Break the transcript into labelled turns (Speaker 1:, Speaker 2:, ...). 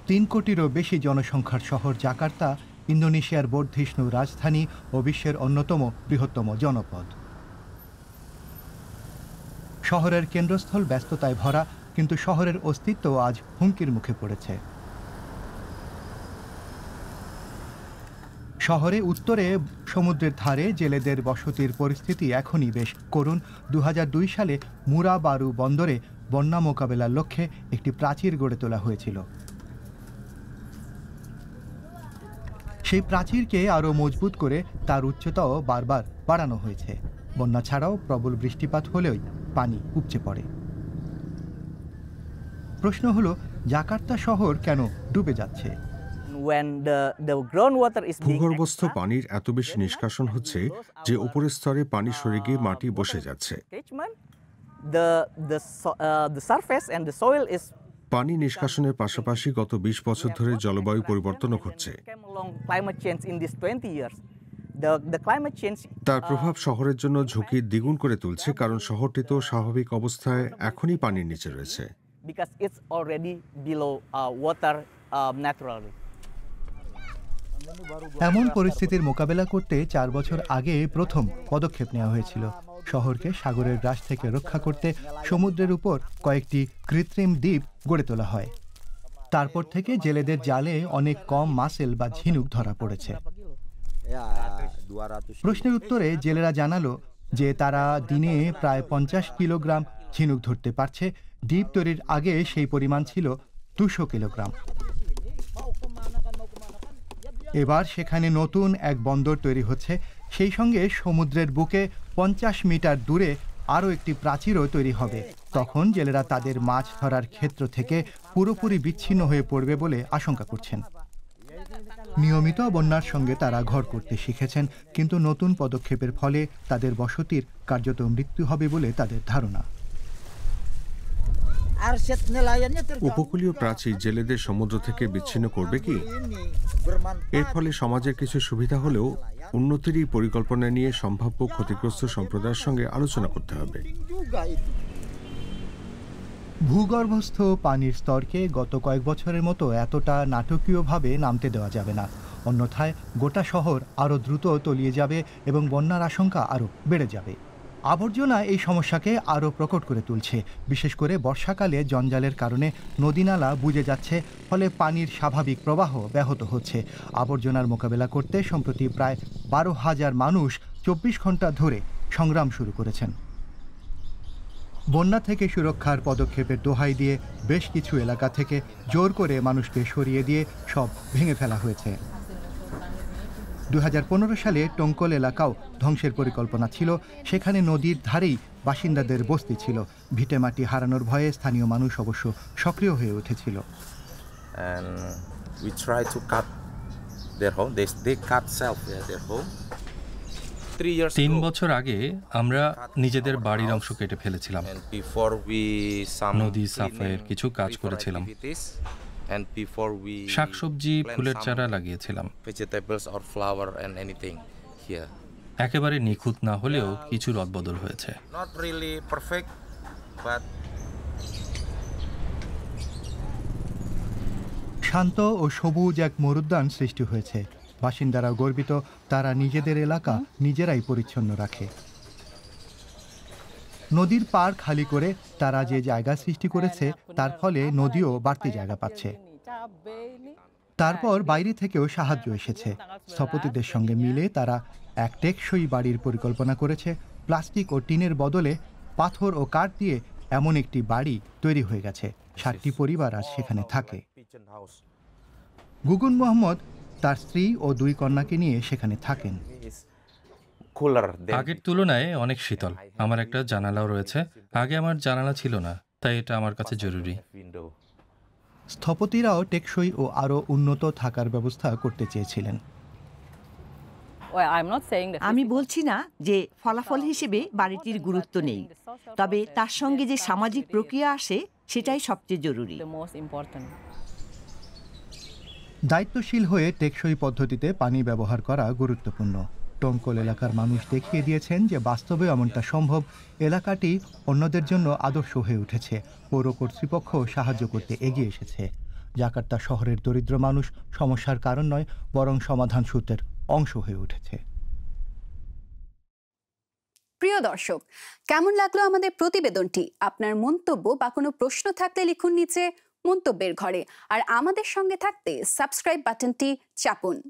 Speaker 1: ৩ কোটিরও বেশি জনসংখ্যার শহর জাকার্তা ইন্দোনেশিয়ার বর্ধিষ্ণু রাজধানী ও বিশ্বের অন্যতম বৃহত্তম জনপদ। শহরের কেন্দ্রস্থল ব্যস্ততায় ভরা, কিন্তু শহরের অস্তিত্ব আজ হুমকির মুখে পড়েছে। শহরে উত্তরে সমুদ্রের ধারে জেলেদের বসতির পরিস্থিতি এখনই বেশ করুণ। ২০০২ সালে মুরাবারু বন্দরে বন্যা মোকাবেলার লক্ষ্যে একটি প্রাচীর গড়ে তোলা হয়েছিল। সেই প্রাচীরকে আরও মজবুত করে তার উচ্চতাও বারবার বাড়ানো হয়েছে। বন্যা ছাড়াও প্রবল বৃষ্টিপাত হলেও পানি উপচে পড়ে। প্রশ্ন হলো, জাকার্তা শহর কেন ডুবে যাচ্ছে?
Speaker 2: ভূগর্ভস্থ পানির এত বেশি নিষ্কাশন হচ্ছে যে উপরের স্তরে পানি সরে গিয়ে মাটি বসে যাচ্ছে। পানি নিষ্কাশনের পাশাপাশি গত ২০ বছর ধরে জলবায়ু পরিবর্তনও ঘটছে। তার প্রভাব শহরের জন্য ঝুঁকি দ্বিগুণ করে তুলছে, কারণ শহরটি তো স্বাভাবিক অবস্থায় এখনই পানির নিচে রয়েছে।
Speaker 1: এমন পরিস্থিতির মোকাবেলা করতে ৪ বছর আগে প্রথম পদক্ষেপ নেওয়া হয়েছিল। শহরকে সাগরের গ্রাস থেকে রক্ষা করতে সমুদ্রের উপর কয়েকটি কৃত্রিম দ্বীপ গড়ে তোলা হয়। তারপর থেকে জেলেদের জালে অনেক কম মাছেল বা ঝিনুক ধরা পড়েছে। প্রশ্নের উত্তরে জেলেরা জানালো যে তারা দিনে প্রায় ৫০ কিলোগ্রাম ঝিনুক ধরতে পারছে। দ্বীপ তৈরির আগে সেই পরিমাণ ছিল ২০০ কিলোগ্রাম। এবার সেখানে নতুন এক বন্দর তৈরি হচ্ছে। সেই সঙ্গে সমুদ্রের বুকে ৫০ মিটার দূরে আরও একটি প্রাচীরও তৈরি হবে। তখন জেলেরা তাদের মাছ ধরার ক্ষেত্র থেকে পুরোপুরি বিচ্ছিন্ন হয়ে পড়বে বলে আশঙ্কা করছেন। নিয়মিত বন্যার সঙ্গে তারা ঘর করতে শিখেছেন, কিন্তু নতুন পদক্ষেপের ফলে তাদের বসতির কার্যত মৃত্যু হবে বলে তাদের ধারণা।
Speaker 2: উপকূলীয় প্রাচীর জেলেদের সমুদ্র থেকে বিচ্ছিন্ন করবে কি? এর ফলে সমাজের কিছু সুবিধা হলেও উন্নতির পরিকল্পনা নিয়ে সম্ভাব্য ক্ষতিগ্রস্ত সম্প্রদায়ের সঙ্গে আলোচনা করতে হবে।
Speaker 1: ভূগর্ভস্থ পানির স্তরকে গত কয়েক বছরের মতো এতটা নাটকীয়ভাবে নামতে দেওয়া যাবে না, অন্যথায় গোটা শহর আরও দ্রুত তলিয়ে যাবে এবং বন্যার আশঙ্কা আরও বেড়ে যাবে। আবর্জনা এই সমস্যাকে আরও প্রকট করে তুলছে। বিশেষ করে বর্ষাকালে জঞ্জালের কারণে নদীনালা বুজে যাচ্ছে, ফলে পানির স্বাভাবিক প্রবাহ ব্যাহত হচ্ছে। আবর্জনার মোকাবেলা করতে সম্প্রতি প্রায় ১২,০০০ মানুষ ২৪ ঘন্টা ধরে সংগ্রাম শুরু করেছেন। বন্যা থেকে সুরক্ষার পদক্ষেপের দোহাই দিয়ে বেশ কিছু এলাকা থেকে জোর করে মানুষকে সরিয়ে দিয়ে সব ভেঙে ফেলা হয়েছে। ২০১৫ সালে টঙ্কল এলাকাও ধ্বংসের পরিকল্পনা ছিল। সেখানে নদীর ধারেই বাসিন্দাদের বস্তি ছিল। ভিটেমাটি হারানোর ভয়ে স্থানীয় মানুষ অবশ্য সক্রিয় হয়ে উঠেছিল।
Speaker 3: ৩ বছর আগে আমরা নিজেদের বাড়ির অংশ কেটে ফেলেছিলাম। নদী সাফাইয়ের কিছু কাজ করেছিলাম। শাকসবজি, ফুলের চারা লাগিয়েছিলাম। একেবারে নিখুঁত না হলেও কিছু রদবদল হয়েছে।
Speaker 1: শান্ত ও সবুজ এক মরুদ্যান সৃষ্টি হয়েছে। বাসিন্দারা গর্বিত, তারা নিজেদের এলাকা নিজেরাই পরিচ্ছন্ন রাখে। নদীর পাড় খালি করে তারা যে জায়গা সৃষ্টি করেছে, তার ফলে নদীও বাড়তি জায়গা পাচ্ছে। তারপর বাইরে থেকেও সাহায্য এসেছে। স্থপতিদের সঙ্গে মিলে তারা এক টেকসই বাড়ির পরিকল্পনা করেছে। প্লাস্টিক ও টিনের বদলে পাথর ও কাঠ দিয়ে এমন একটি বাড়ি তৈরি হয়ে গেছে। ৬০টি পরিবার আজ সেখানে থাকে। গুগুন মোহাম্মদ তার স্ত্রী ও ২ কন্যাকে নিয়ে সেখানে থাকেন।
Speaker 3: আগের তুলনায় অনেক শীতল। আমার একটা জানালাও রয়েছে। আগে আমার জানালা ছিল না, তাই এটা আমার কাছে জরুরি।
Speaker 1: স্থপতিরাও টেকসই ও আরও উন্নত থাকার ব্যবস্থা করতে চেয়েছিলেন।
Speaker 4: আমি বলছি না যে ফলাফল হিসেবে বাড়িটির গুরুত্ব নেই, তবে তার সঙ্গে যে সামাজিক প্রক্রিয়া আসে সেটাই সবচেয়ে জরুরি।
Speaker 1: দায়িত্বশীল হয়ে টেকসই পদ্ধতিতে পানি ব্যবহার করা গুরুত্বপূর্ণ। টঙ্কল এলাকার মানুষ দেখিয়ে দিয়েছেন যে বাস্তবে এমনটা সম্ভব। এলাকাটি অন্যদের জন্য আদর্শ হয়ে উঠেছে। পৌর কর্তৃপক্ষ সাহায্য করতে এগিয়ে এসেছে। জাকার্তা শহরের দরিদ্র মানুষ সমস্যার কারণ নয়, বরং সমাধান সূত্রের অংশ হয়ে উঠেছে।
Speaker 5: প্রিয় দর্শক, কেমন লাগলো আমাদের প্রতিবেদনটি? আপনার মন্তব্য বা কোনো প্রশ্ন থাকলে লিখুন নিচে মন্তব্যের ঘরে। আর আমাদের সঙ্গে থাকতে সাবস্ক্রাইব বাটনটি চাপুন।